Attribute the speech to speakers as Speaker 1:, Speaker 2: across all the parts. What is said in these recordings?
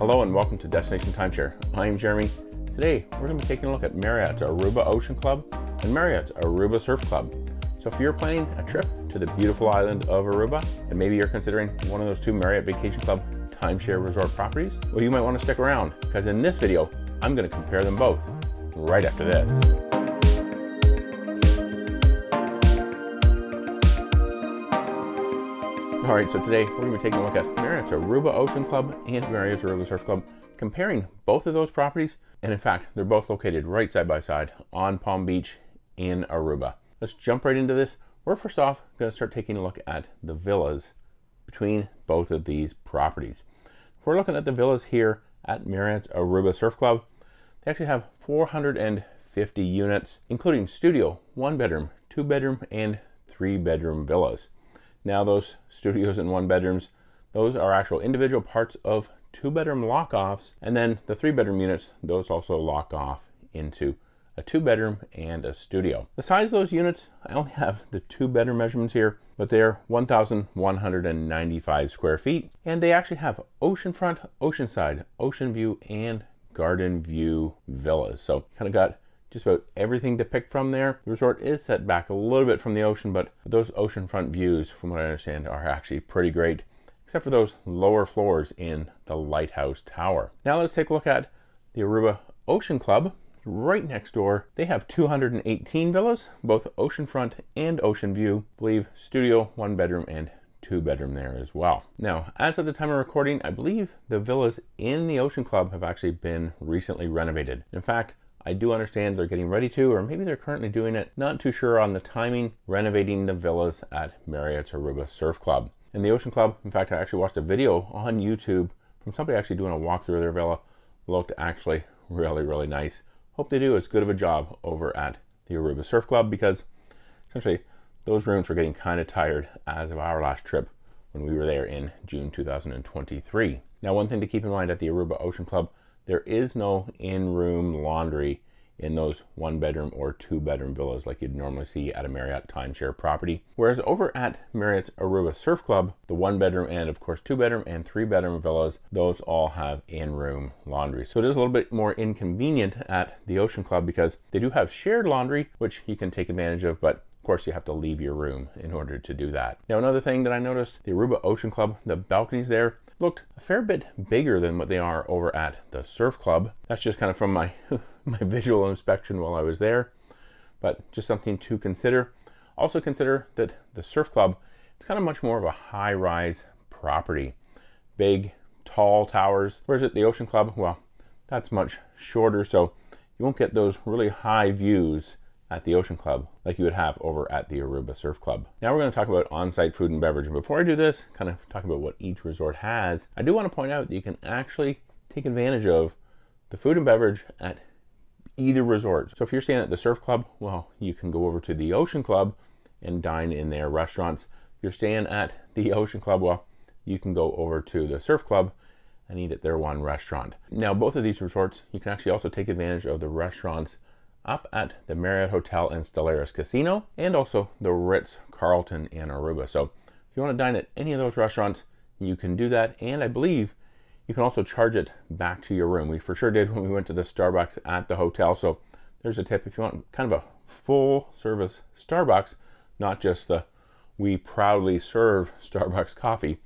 Speaker 1: Hello and welcome to Destination Timeshare. I'm Jeremy. Today we're going to be taking a look at Marriott Aruba Ocean Club and Marriott Aruba Surf Club. So if you're planning a trip to the beautiful island of Aruba and maybe you're considering one of those two Marriott Vacation Club timeshare resort properties, well, you might want to stick around because in this video I'm going to compare them both right after this. All right, so today we're going to be taking a look at Marriott Aruba Ocean Club and Marriott Aruba Surf Club, comparing both of those properties, and in fact, they're both located right side by side on Palm Beach in Aruba. Let's jump right into this. We're first off going to start taking a look at the villas between both of these properties. If we're looking at the villas here at Marriott Aruba Surf Club, they actually have 450 units, including studio, 1-bedroom, 2-bedroom, and 3-bedroom villas. Now those studios and 1-bedrooms, those are actual individual parts of 2-bedroom lock-offs, and then the 3-bedroom units, those also lock off into a 2-bedroom and a studio. The size of those units, I only have the 2-bedroom measurements here, but they're 1,195 square feet, and they actually have oceanfront, oceanside, ocean view, and garden view villas. So kind of got just about everything to pick from there. The resort is set back a little bit from the ocean, but those oceanfront views, from what I understand, are actually pretty great, except for those lower floors in the Lighthouse Tower. Now let's take a look at the Aruba Ocean Club. Right next door, they have 218 villas, both oceanfront and ocean view. I believe studio, 1-bedroom, and 2-bedroom there as well. Now, as of the time of recording, I believe the villas in the Ocean Club have actually been recently renovated. In fact, I do understand they're getting ready to, or maybe they're currently doing it, not too sure on the timing, renovating the villas at Marriott Aruba Surf Club. In the Ocean Club, in fact, I actually watched a video on YouTube from somebody actually doing a walkthrough of their villa. Looked actually really nice. Hope they do as good of a job over at the Aruba Surf Club, because essentially those rooms were getting kind of tired as of our last trip when we were there in June 2023. Now, one thing to keep in mind at the Aruba Ocean Club, there is no in-room laundry in those 1-bedroom or 2-bedroom villas like you'd normally see at a Marriott timeshare property. Whereas over at Marriott Aruba Surf Club, the 1-bedroom and of course 2-bedroom and 3-bedroom villas, those all have in-room laundry. So it is a little bit more inconvenient at the Ocean Club because they do have shared laundry, which you can take advantage of, but of course you have to leave your room in order to do that. Now, another thing that I noticed, the Aruba Ocean Club, the balconies there looked a fair bit bigger than what they are over at the Surf Club. That's just kind of from my my visual inspection while I was there, but just something to consider. Also consider that the Surf Club, it's kind of much more of a high-rise property. Big, tall towers, whereas at the Ocean Club, well, that's much shorter, so you won't get those really high views at the Ocean Club like you would have over at the Aruba Surf Club. Now we're going to talk about on-site food and beverage. And before I do this, kind of talk about what each resort has, I do want to point out that you can actually take advantage of the food and beverage at either resort. So if you're staying at the Surf Club, well, you can go over to the Ocean Club and dine in their restaurants. If you're staying at the Ocean Club, well, you can go over to the Surf Club and eat at their one restaurant. Now, both of these resorts, you can actually also take advantage of the restaurants up at the Marriott Hotel and Stellaris Casino, and also the Ritz-Carlton in Aruba. So if you want to dine at any of those restaurants, you can do that, and I believe you can also charge it back to your room. We for sure did when we went to the Starbucks at the hotel. So there's a tip if you want kind of a full service Starbucks, not just the we proudly serve Starbucks coffee.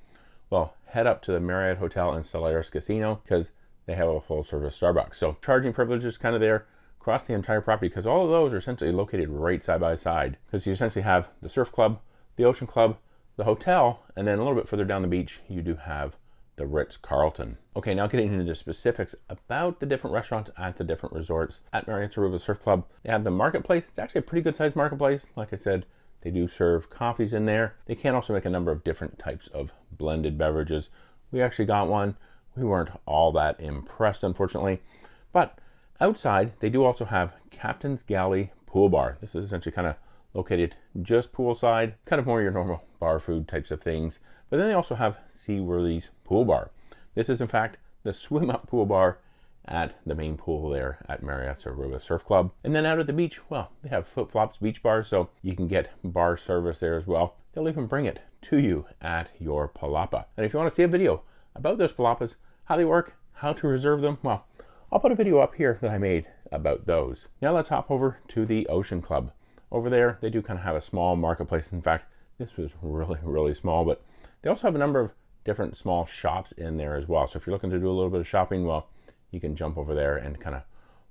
Speaker 1: Well, head up to the Marriott Hotel and Stellaris Casino because they have a full service Starbucks. So charging privileges kind of there across the entire property, because all of those are essentially located right side by side, because you essentially have the Surf Club, the Ocean Club, the hotel, and then a little bit further down the beach you do have the Ritz-Carlton. Okay, now getting into the specifics about the different restaurants at the different resorts. At Marriott Aruba Surf Club, they have the marketplace. It's actually a pretty good sized marketplace. Like I said, they do serve coffees in there. They can also make a number of different types of blended beverages. We actually got one. We weren't all that impressed, unfortunately, but outside, they do also have Captain's Galley Pool Bar. This is essentially kind of located just poolside, kind of more your normal bar food types of things. But then they also have Seaworthy's Pool Bar. This is in fact the swim up pool bar at the main pool there at Marriott Aruba Surf Club. And then out at the beach, well, they have Flip Flops Beach Bar, so you can get bar service there as well. They'll even bring it to you at your palapa. And if you want to see a video about those palapas, how they work, how to reserve them, well, I'll put a video up here that I made about those. Now let's hop over to the Ocean Club. Over there, they do kind of have a small marketplace. In fact, this was really small, but they also have a number of different small shops in there as well. So if you're looking to do a little bit of shopping, well, you can jump over there and kind of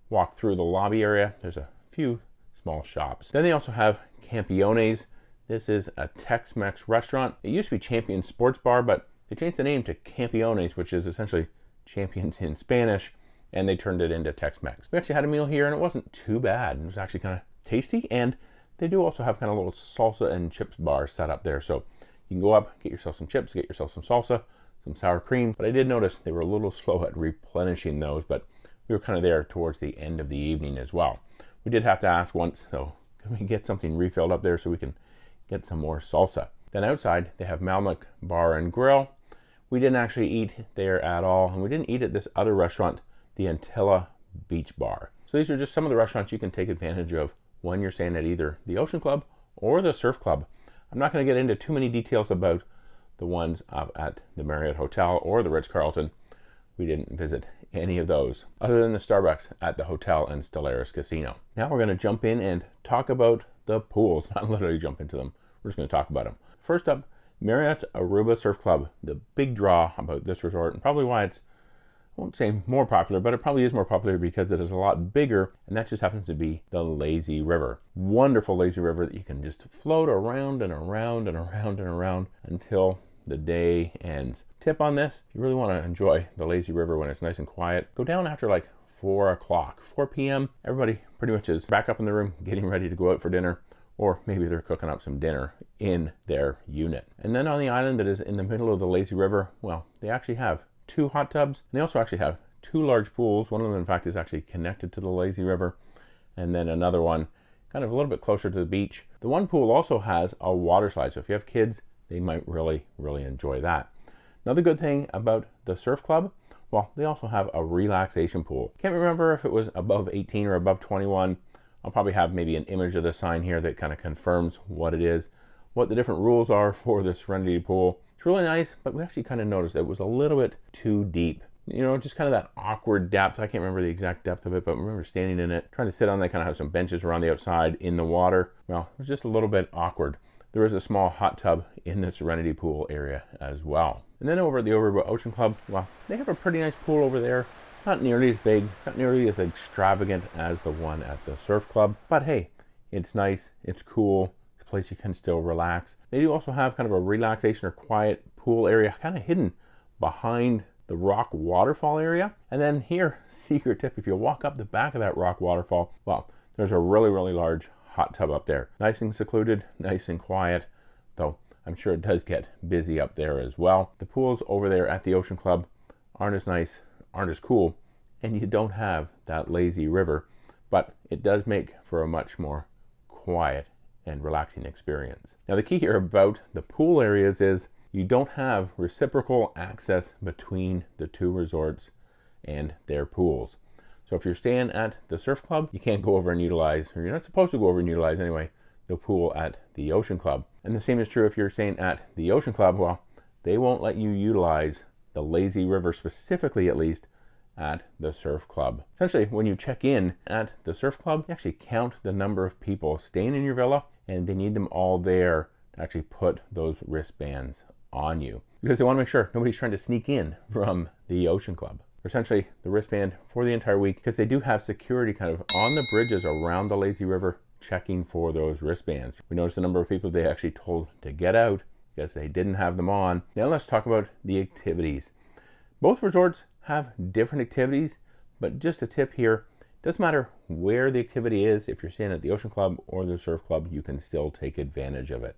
Speaker 1: walk through the lobby area. There's a few small shops. Then they also have Campiones. This is a Tex-Mex restaurant. It used to be Champion Sports Bar, but they changed the name to Campiones, which is essentially champions in Spanish, and they turned it into Tex-Mex. We actually had a meal here and it wasn't too bad. It was actually kind of tasty, and they do also have kind of a little salsa and chips bar set up there. So you can go up, get yourself some chips, get yourself some salsa, some sour cream. But I did notice they were a little slow at replenishing those, but we were kind of there towards the end of the evening as well. We did have to ask once, so can we get something refilled up there so we can get some more salsa? Then outside, they have Malmec Bar and Grill. We didn't actually eat there at all, and we didn't eat at this other restaurant, the Antilla Beach Bar. So these are just some of the restaurants you can take advantage of when you're staying at either the Ocean Club or the Surf Club. I'm not going to get into too many details about the ones up at the Marriott Hotel or the Ritz-Carlton. We didn't visit any of those, other than the Starbucks at the hotel and Stellaris Casino. Now we're going to jump in and talk about the pools. Not literally jump into them. We're just going to talk about them. First up, Marriott Aruba Surf Club. The big draw about this resort, and probably why it's, I won't say more popular, but it probably is more popular because it is a lot bigger, and that just happens to be the lazy river. Wonderful lazy river that you can just float around and around and around and around until the day ends. Tip on this, if you really want to enjoy the lazy river when it's nice and quiet, go down after like 4 o'clock, 4 p.m. Everybody pretty much is back up in the room getting ready to go out for dinner, or maybe they're cooking up some dinner in their unit. And then on the island that is in the middle of the lazy river, well, they actually have 2 hot tubs, and they also actually have 2 large pools. One of them, in fact, is actually connected to the lazy river, and then another one kind of a little bit closer to the beach. The one pool also has a water slide, so if you have kids, they might really enjoy that. Another good thing about the surf club, well, they also have a relaxation pool. Can't remember if it was above 18 or above 21. I'll probably have maybe an image of the sign here that kind of confirms what it is, what the different rules are for the Serenity pool. It's really nice, but we actually kind of noticed it was a little bit too deep. You know, just kind of that awkward depth. I can't remember the exact depth of it, but I remember standing in it, trying to sit on. They kind of have some benches around the outside in the water. Well, it was just a little bit awkward. There is a small hot tub in the Serenity pool area as well. And then over at the Aruba Ocean Club, well, they have a pretty nice pool over there. Not nearly as big, not nearly as extravagant as the one at the Surf Club, but hey, it's nice, it's cool, it's a place you can still relax. They do also have kind of a relaxation or quiet pool area, kind of hidden behind the rock waterfall area. And then here, secret tip, if you walk up the back of that rock waterfall, well, there's a really large hot tub up there. Nice and secluded, nice and quiet, though I'm sure it does get busy up there as well. The pools over there at the Ocean Club aren't as nice, aren't as cool, and you don't have that lazy river, but it does make for a much more quiet and relaxing experience. Now the key here about the pool areas is you don't have reciprocal access between the 2 resorts and their pools. So if you're staying at the Surf Club, you can't go over and utilize, or you're not supposed to go over and utilize anyway, the pool at the Ocean Club. And the same is true if you're staying at the Ocean Club. Well, they won't let you utilize the lazy river, specifically at least, at the Surf Club. Essentially, when you check in at the Surf Club, you actually count the number of people staying in your villa, and they need them all there to actually put those wristbands on you, because they want to make sure nobody's trying to sneak in from the Ocean Club. Essentially the wristband for the entire week, because they do have security kind of on the bridges around the lazy river checking for those wristbands. We noticed the number of people they actually told to get out because they didn't have them on. Now let's talk about the activities. Both resorts have different activities, but just a tip here, doesn't matter where the activity is. If you're staying at the Ocean Club or the Surf Club, you can still take advantage of it.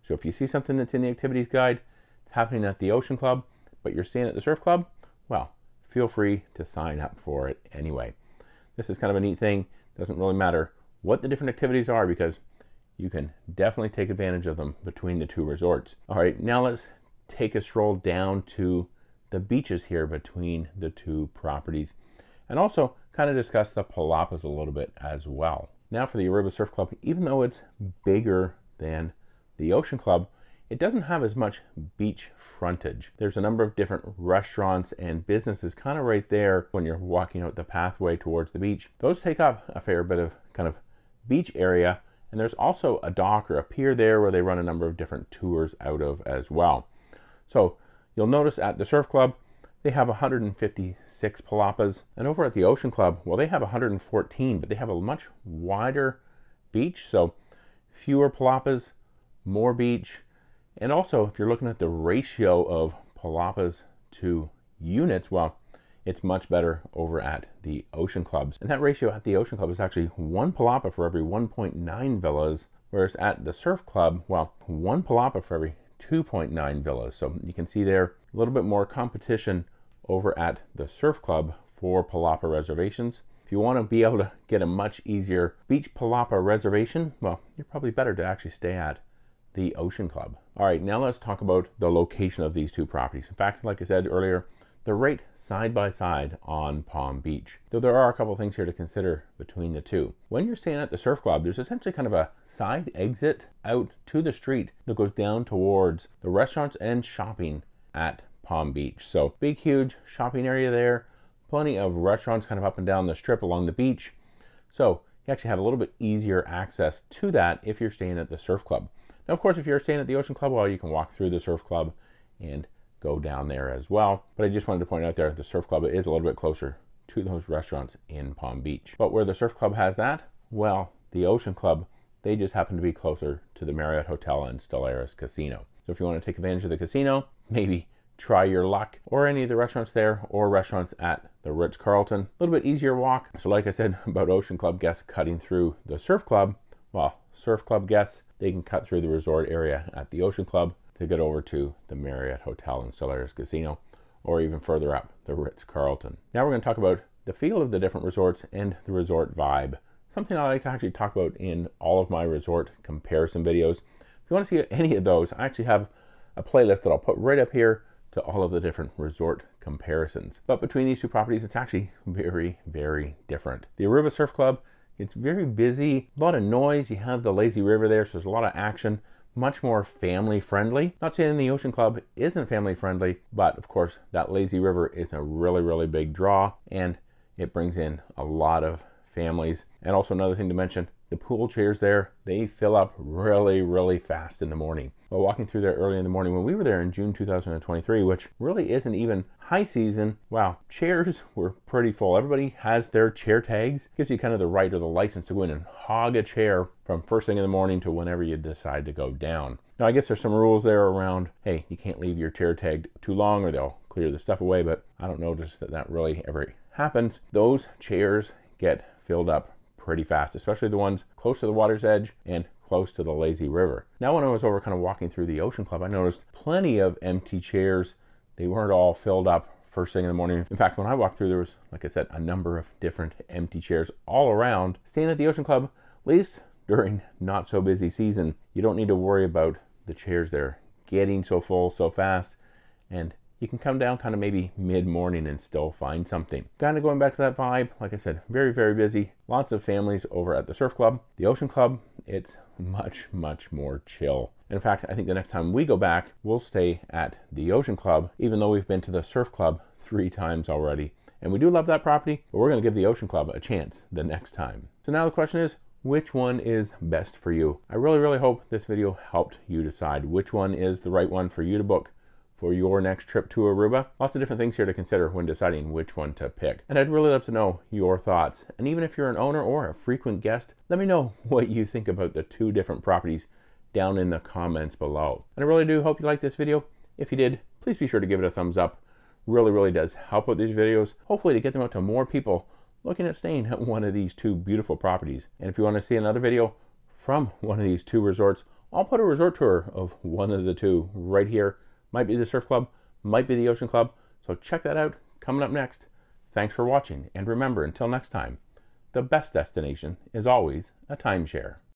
Speaker 1: So if you see something that's in the activities guide, it's happening at the Ocean Club, but you're staying at the Surf Club, well, feel free to sign up for it anyway. This is kind of a neat thing. Doesn't really matter what the different activities are, because you can definitely take advantage of them between the 2 resorts. All right, now let's take a stroll down to the beaches here between the 2 properties, and also kind of discuss the Palapas a little bit as well. Now for the Aruba Surf Club, even though it's bigger than the Ocean Club, it doesn't have as much beach frontage. There's a number of different restaurants and businesses kind of right there when you're walking out the pathway towards the beach. Those take up a fair bit of kind of beach area, and there's also a dock or a pier there where they run a number of different tours out of as well. So you'll notice at the Surf Club, they have 156 Palapas, and over at the Ocean Club, well, they have 114, but they have a much wider beach, so fewer Palapas, more beach. And also, if you're looking at the ratio of Palapas to units, well, it's much better over at the Ocean Clubs. And that ratio at the Ocean Club is actually 1 Palapa for every 1.9 villas, whereas at the Surf Club, well, 1 Palapa for every 2.9 villas. So you can see there a little bit more competition over at the Surf Club for Palapa reservations. If you want to be able to get a much easier beach Palapa reservation, well, you're probably better to actually stay at the Ocean Club. All right, now let's talk about the location of these two properties. In fact, like I said earlier, they're right side by side on Palm Beach. Though there are a couple of things here to consider between the two. When you're staying at the Surf Club, there's essentially kind of a side exit out to the street that goes down towards the restaurants and shopping at Palm Beach. So big, huge shopping area there. Plenty of restaurants kind of up and down the strip along the beach. So you actually have a little bit easier access to that if you're staying at the Surf Club. Now, of course, if you're staying at the Ocean Club, well, you can walk through the Surf Club and go down there as well. But I just wanted to point out there, the Surf Club is a little bit closer to those restaurants in Palm Beach. But where the Surf Club has that, well, the Ocean Club, they just happen to be closer to the Marriott Hotel and Stellaris Casino. So if you want to take advantage of the casino, maybe try your luck or any of the restaurants there or restaurants at the Ritz-Carlton. A little bit easier walk. So like I said about Ocean Club guests cutting through the Surf Club, well, Surf Club guests, they can cut through the resort area at the Ocean Club to get over to the Marriott Hotel and Stellaris Casino, or even further up, the Ritz-Carlton. Now we're going to talk about the feel of the different resorts and the resort vibe. Something I like to actually talk about in all of my resort comparison videos. If you want to see any of those, I actually have a playlist that I'll put right up here to all of the different resort comparisons. But between these two properties, it's actually very, very different. The Aruba Surf Club, it's very busy, a lot of noise. You have the lazy river there, so there's a lot of action. Much more family friendly. Not saying the Ocean Club isn't family friendly, but of course that lazy river is a really, really big draw, and it brings in a lot of families. And also another thing to mention, the pool chairs there, they fill up really, really fast in the morning. While walking through there early in the morning, when we were there in June 2023, which really isn't even high season, wow, chairs were pretty full. Everybody has their chair tags. Gives you kind of the right or the license to go in and hog a chair from first thing in the morning to whenever you decide to go down. Now, I guess there's some rules there around, hey, you can't leave your chair tagged too long or they'll clear the stuff away, but I don't notice that that really ever happens. Those chairs get filled up pretty fast, especially the ones close to the water's edge and close to the lazy river. Now, when I was over kind of walking through the Ocean Club, I noticed plenty of empty chairs. They weren't all filled up first thing in the morning. In fact, when I walked through, there was, like I said, a number of different empty chairs all around. Staying at the Ocean Club, at least during not so busy season, you don't need to worry about the chairs there getting so full so fast, and you can come down kind of maybe mid-morning and still find something. Kind of going back to that vibe, like I said, very, very busy. Lots of families over at the Surf Club. The Ocean Club, it's much, much more chill. In fact, I think the next time we go back, we'll stay at the Ocean Club, even though we've been to the Surf Club 3 times already. And we do love that property, but we're going to give the Ocean Club a chance the next time. So now the question is, which one is best for you? I really, really hope this video helped you decide which one is the right one for you to book for your next trip to Aruba. Lots of different things here to consider when deciding which one to pick. And I'd really love to know your thoughts. And even if you're an owner or a frequent guest, let me know what you think about the 2 different properties down in the comments below. And I really do hope you liked this video. If you did, please be sure to give it a thumbs up. Really, really does help with these videos, hopefully to get them out to more people looking at staying at one of these 2 beautiful properties. And if you want to see another video from one of these 2 resorts, I'll put a resort tour of one of the 2 right here. Might be the Surf Club, might be the Ocean Club. So check that out coming up next. Thanks for watching. And remember, until next time, the best destination is always a timeshare.